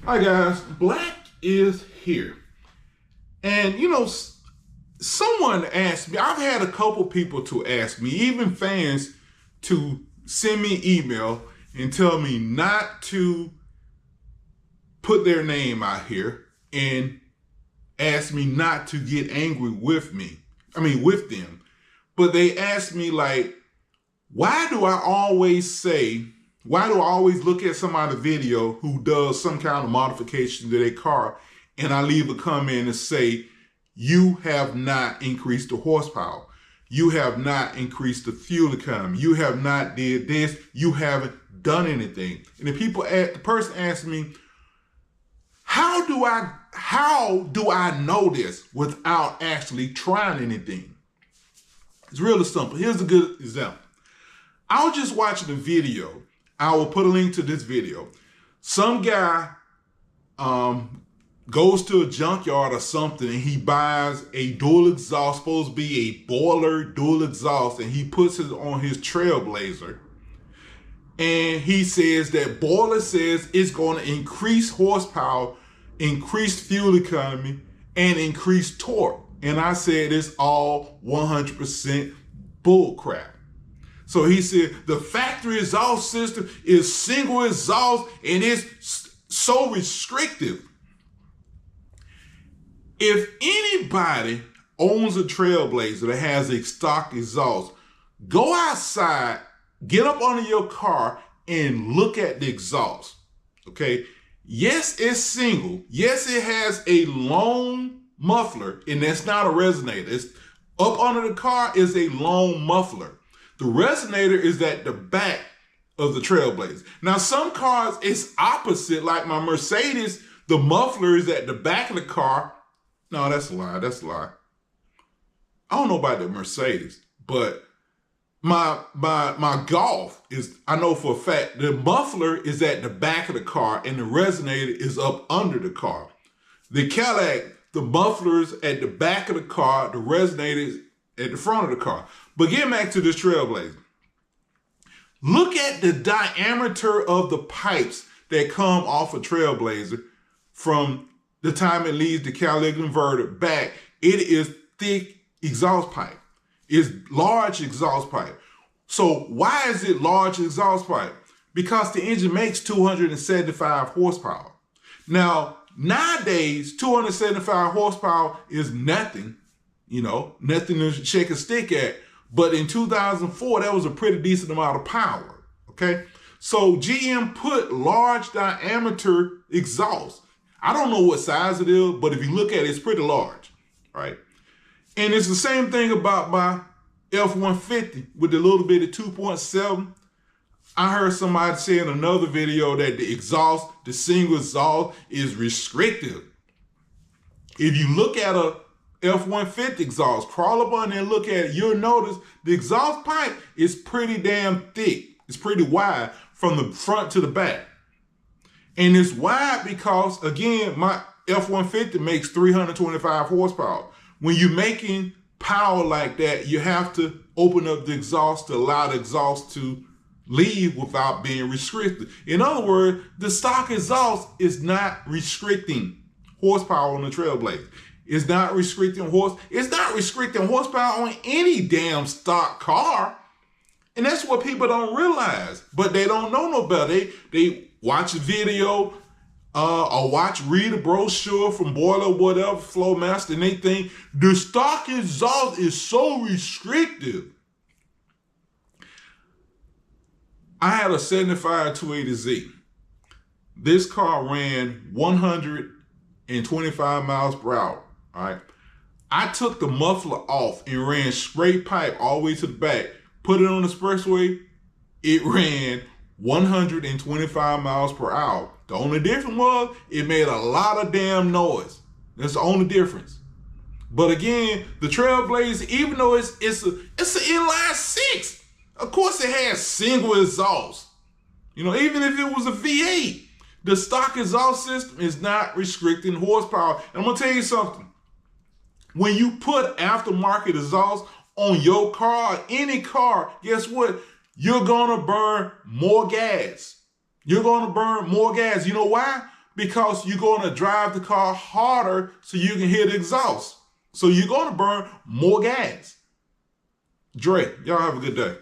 Hi guys, Black is here. And someone asked me, I've had a couple people to ask me, even fans, to send me email and tell me not to put their name out here and ask me not to get angry with with them. But they asked me like, why do I always look at somebody's video who does some kind of modification to their car and I leave a comment and say, you have not increased the horsepower. You have not increased the fuel economy. You have not did this. You haven't done anything. And the person asked me, how do I know this without actually trying anything? It's really simple. Here's a good example. I was just watching a video. I will put a link to this video. Some guy goes to a junkyard or something and he buys a dual exhaust, supposed to be a boiler dual exhaust, and he puts it on his Trailblazer. And he says that boiler says it's going to increase horsepower, increase fuel economy, and increase torque. And I said it's all 100% bull crap. So he said the factory exhaust system is single exhaust and it's so restrictive. If anybody owns a Trailblazer that has a stock exhaust, go outside, get up under your car and look at the exhaust, okay? Yes, it's single. Yes, it has a long muffler, and that's not a resonator. It's up under the car is a long muffler. The resonator is at the back of the Trailblazer. Now, some cars, it's opposite. Like my Mercedes, the muffler is at the back of the car. No, that's a lie. That's a lie. I don't know about the Mercedes, but my Golf is, I know for a fact, the muffler is at the back of the car and the resonator is up under the car. The Cadillac, the muffler is at the back of the car, the resonator is at the front of the car. But getting back to this Trailblazer, look at the diameter of the pipes that come off a Trailblazer from the time it leaves the catalytic converter back. It is thick exhaust pipe. It's large exhaust pipe. So why is it large exhaust pipe? Because the engine makes 275 horsepower. Now, nowadays, 275 horsepower is nothing, nothing to shake a stick at. But in 2004, that was a pretty decent amount of power, okay? So GM put large diameter exhaust. I don't know what size it is, but if you look at it, it's pretty large, right? And it's the same thing about my F-150 with the little bit of 2.7. I heard somebody say in another video that the single exhaust is restrictive. If you look at a F-150 exhaust, crawl up on there and look at it, you'll notice the exhaust pipe is pretty damn thick. It's pretty wide from the front to the back. And it's wide because, again, my F-150 makes 325 horsepower. When you're making power like that, you have to open up the exhaust to allow the exhaust to leave without being restricted. In other words, the stock exhaust is not restricting horsepower on the Trailblazer. It's not restricting horsepower on any damn stock car. And that's what people don't realize. But they don't know no better. They watch a video or read a brochure from Boiler whatever, Flowmaster, and they think the stock exhaust is so restrictive. I had a 75 280Z. This car ran 125 miles per hour. All right. I took the muffler off and ran straight pipe all the way to the back, put it on the expressway. It ran 125 miles per hour. The only difference was it made a lot of damn noise. That's the only difference. But again, the Trailblazer, even though it's an inline six, of course it has single exhaust. Even if it was a V8, the stock exhaust system is not restricting horsepower. And I'm gonna tell you something. When you put aftermarket exhaust on your car, any car, guess what? You're gonna burn more gas. You're gonna burn more gas. You know why? Because you're going to drive the car harder so you can hear the exhaust. So you're going to burn more gas. Dre, y'all have a good day.